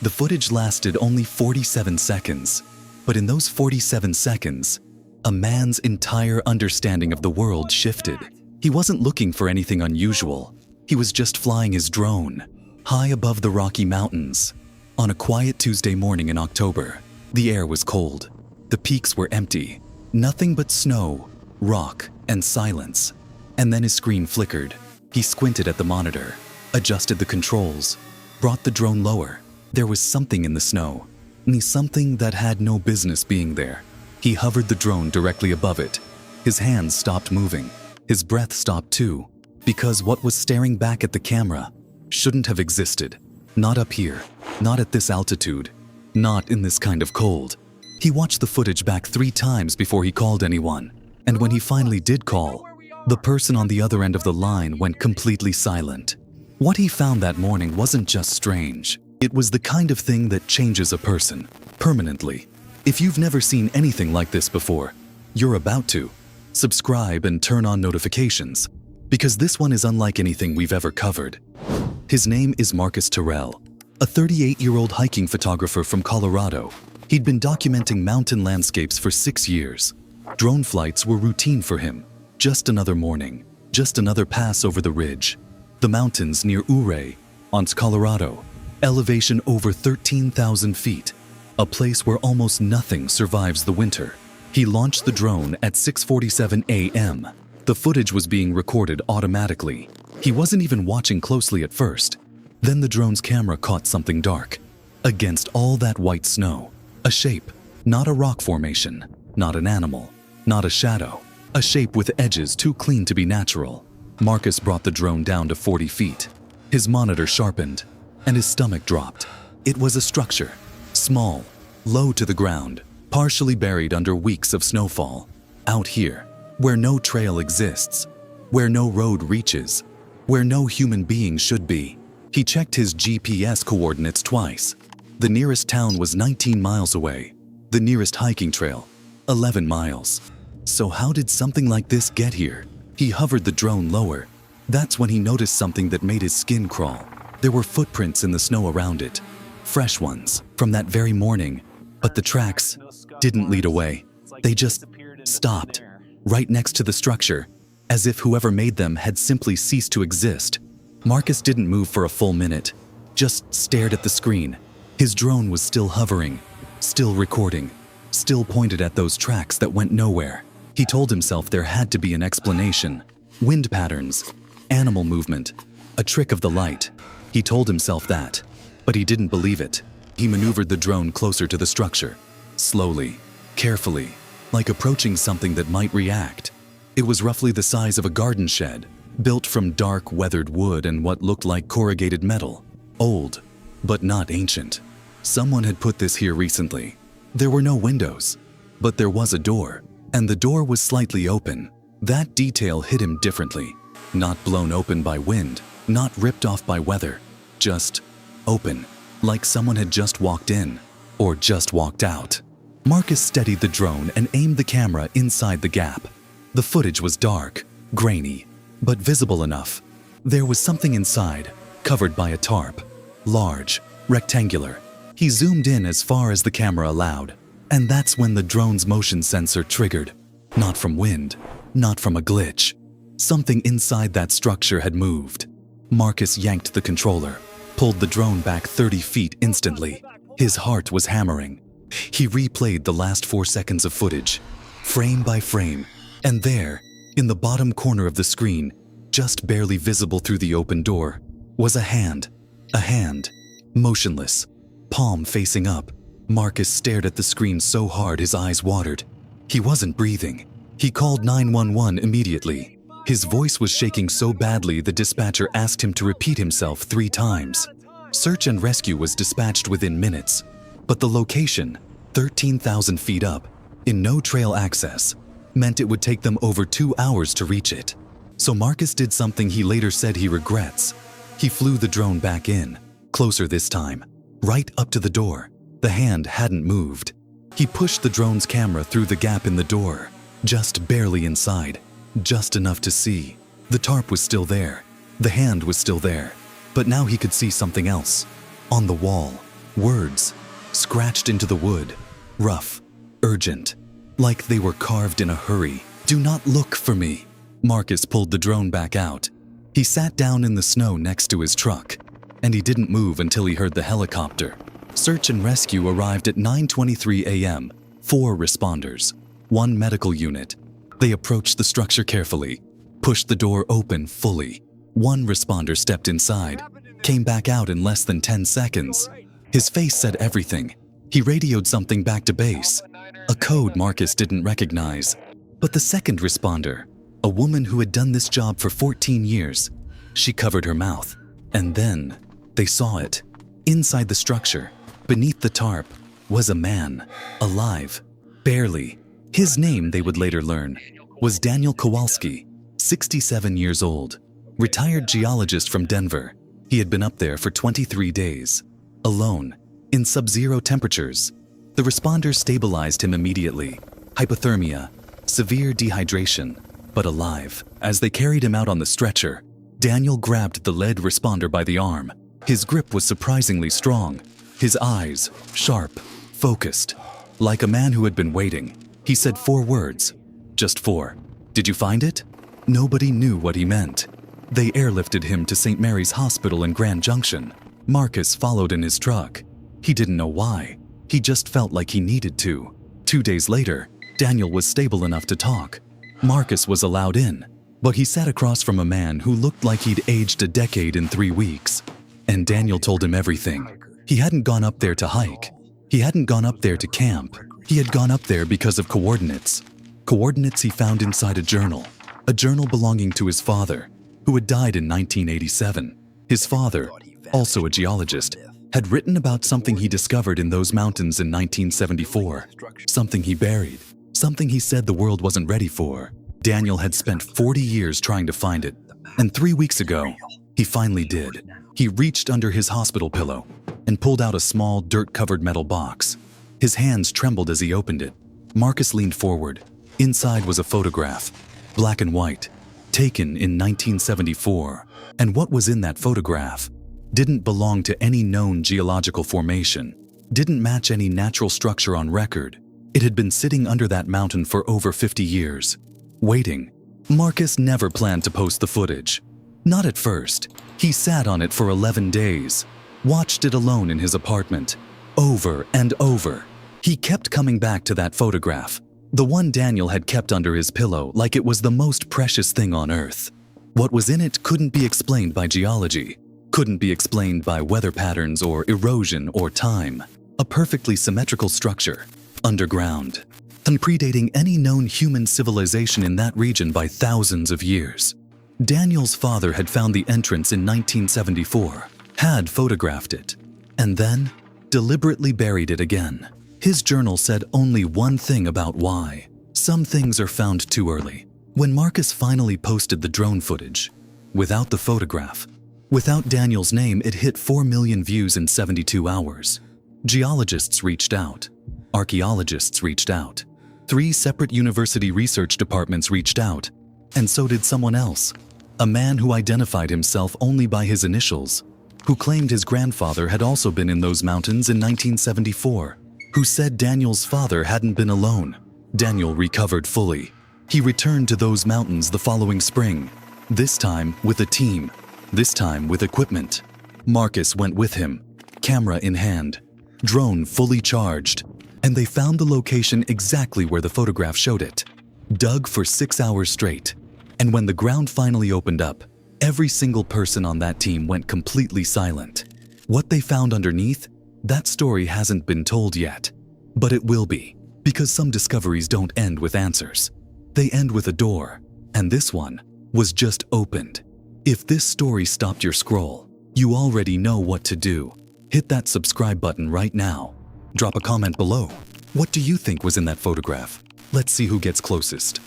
The footage lasted only 47 seconds, but in those 47 seconds, a man's entire understanding of the world shifted. He wasn't looking for anything unusual. He was just flying his drone, high above the Rocky Mountains. On a quiet Tuesday morning in October, the air was cold. The peaks were empty. Nothing but snow, rock, and silence. And then his screen flickered. He squinted at the monitor, adjusted the controls, brought the drone lower. There was something in the snow, something that had no business being there. He hovered the drone directly above it. His hands stopped moving. His breath stopped too, because what was staring back at the camera shouldn't have existed. Not up here, not at this altitude, not in this kind of cold. He watched the footage back 3 times before he called anyone, and when he finally did call, the person on the other end of the line went completely silent. What he found that morning wasn't just strange. It was the kind of thing that changes a person permanently. If you've never seen anything like this before, you're about to. Subscribe and turn on notifications, because this one is unlike anything we've ever covered. His name is Marcus Terell, a 38-year-old hiking photographer from Colorado. He'd been documenting mountain landscapes for 6 years. Drone flights were routine for him. Just another morning, just another pass over the ridge. The mountains near Ouray, on Colorado, elevation over 13,000 feet, a place where almost nothing survives the winter. He launched the drone at 6:47 a.m. The footage was being recorded automatically. He wasn't even watching closely at first. Then the drone's camera caught something dark. Against all that white snow, a shape, not a rock formation, not an animal, not a shadow, a shape with edges too clean to be natural. Marcus brought the drone down to 40 feet. His monitor sharpened, and his stomach dropped. It was a structure, small, low to the ground, partially buried under weeks of snowfall. Out here, where no trail exists, where no road reaches, where no human being should be. He checked his GPS coordinates twice. The nearest town was 19 miles away. The nearest hiking trail, 11 miles. So how did something like this get here? He hovered the drone lower. That's when he noticed something that made his skin crawl. There were footprints in the snow around it. Fresh ones, from that very morning. But the tracks didn't lead away. They just stopped, right next to the structure, as if whoever made them had simply ceased to exist. Marcus didn't move for a full minute, just stared at the screen. His drone was still hovering, still recording, still pointed at those tracks that went nowhere. He told himself there had to be an explanation. Wind patterns, animal movement, a trick of the light. He told himself that, but he didn't believe it. He maneuvered the drone closer to the structure, slowly, carefully, like approaching something that might react. It was roughly the size of a garden shed, built from dark, weathered wood and what looked like corrugated metal. Old, but not ancient. Someone had put this here recently. There were no windows, but there was a door, and the door was slightly open. That detail hit him differently. Not blown open by wind, not ripped off by weather, just open, like someone had just walked in, or just walked out. Marcus steadied the drone and aimed the camera inside the gap. The footage was dark, grainy, but visible enough. There was something inside, covered by a tarp, large, rectangular. He zoomed in as far as the camera allowed, and that's when the drone's motion sensor triggered. Not from wind, not from a glitch. Something inside that structure had moved. Marcus yanked the controller, pulled the drone back 30 feet instantly. His heart was hammering. He replayed the last 4 seconds of footage, frame by frame, and there, in the bottom corner of the screen, just barely visible through the open door, was a hand, motionless, palm facing up. Marcus stared at the screen so hard his eyes watered. He wasn't breathing. He called 911 immediately. His voice was shaking so badly the dispatcher asked him to repeat himself 3 times. Search and rescue was dispatched within minutes, but the location, 13,000 feet up, in no trail access, meant it would take them over 2 hours to reach it. So Marcus did something he later said he regrets. He flew the drone back in, closer this time, right up to the door. The hand hadn't moved. He pushed the drone's camera through the gap in the door, just barely inside, just enough to see. The tarp was still there. The hand was still there. But now he could see something else. On the wall, Words scratched into the wood, rough, urgent, like they were carved in a hurry. "Do not look for me." Marcus pulled the drone back out. He sat down in the snow next to his truck, and he didn't move until he heard the helicopter. Search and rescue arrived at 9:23 a.m. 4 responders, 1 medical unit. They approached the structure carefully, pushed the door open fully. 1 responder stepped inside, came back out in less than 10 seconds. His face said everything. He radioed something back to base, a code Marcus didn't recognize. But the second responder, a woman who had done this job for 14 years, she covered her mouth. And then they saw it. Inside the structure, beneath the tarp, was a man, alive, barely. His name, they would later learn, was Daniel Kowalski, 67 years old, retired geologist from Denver. He had been up there for 23 days, alone, in sub-zero temperatures. The responders stabilized him immediately. Hypothermia, severe dehydration, but alive. As they carried him out on the stretcher, Daniel grabbed the lead responder by the arm. His grip was surprisingly strong. His eyes, sharp, focused. Like a man who had been waiting, he said 4 words. Just 4. "Did you find it?" Nobody knew what he meant. They airlifted him to St. Mary's Hospital in Grand Junction. Marcus followed in his truck. He didn't know why. He just felt like he needed to. 2 days later, Daniel was stable enough to talk. Marcus was allowed in, but he sat across from a man who looked like he'd aged a decade in 3 weeks. And Daniel told him everything. He hadn't gone up there to hike. He hadn't gone up there to camp. He had gone up there because of coordinates. Coordinates he found inside a journal belonging to his father, who had died in 1987. His father, also a geologist, had written about something he discovered in those mountains in 1974, something he buried, something he said the world wasn't ready for. Daniel had spent 40 years trying to find it, and 3 weeks ago, he finally did. He reached under his hospital pillow and pulled out a small, dirt-covered metal box. His hands trembled as he opened it. Marcus leaned forward. Inside was a photograph, black and white, taken in 1974. And what was in that photograph didn't belong to any known geological formation, didn't match any natural structure on record. It had been sitting under that mountain for over 50 years, waiting. Marcus never planned to post the footage. Not at first. He sat on it for 11 days, watched it alone in his apartment, over and over. He kept coming back to that photograph, the one Daniel had kept under his pillow like it was the most precious thing on Earth. What was in it couldn't be explained by geology, couldn't be explained by weather patterns or erosion or time. A perfectly symmetrical structure, underground, and predating any known human civilization in that region by thousands of years. Daniel's father had found the entrance in 1974, had photographed it, and then deliberately buried it again. His journal said only one thing about why. Some things are found too early. When Marcus finally posted the drone footage, without the photograph, without Daniel's name, it hit 4 million views in 72 hours. Geologists reached out. Archaeologists reached out. 3 separate university research departments reached out, and so did someone else. A man who identified himself only by his initials, who claimed his grandfather had also been in those mountains in 1974, who said Daniel's father hadn't been alone. Daniel recovered fully. He returned to those mountains the following spring, this time with a team, this time with equipment. Marcus went with him, camera in hand, drone fully charged, and they found the location exactly where the photograph showed it. Dug for 6 hours straight, and when the ground finally opened up, every single person on that team went completely silent. What they found underneath, that story hasn't been told yet. But it will be, because some discoveries don't end with answers. They end with a door, and this one was just opened. If this story stopped your scroll, you already know what to do. Hit that subscribe button right now. Drop a comment below. What do you think was in that photograph? Let's see who gets closest.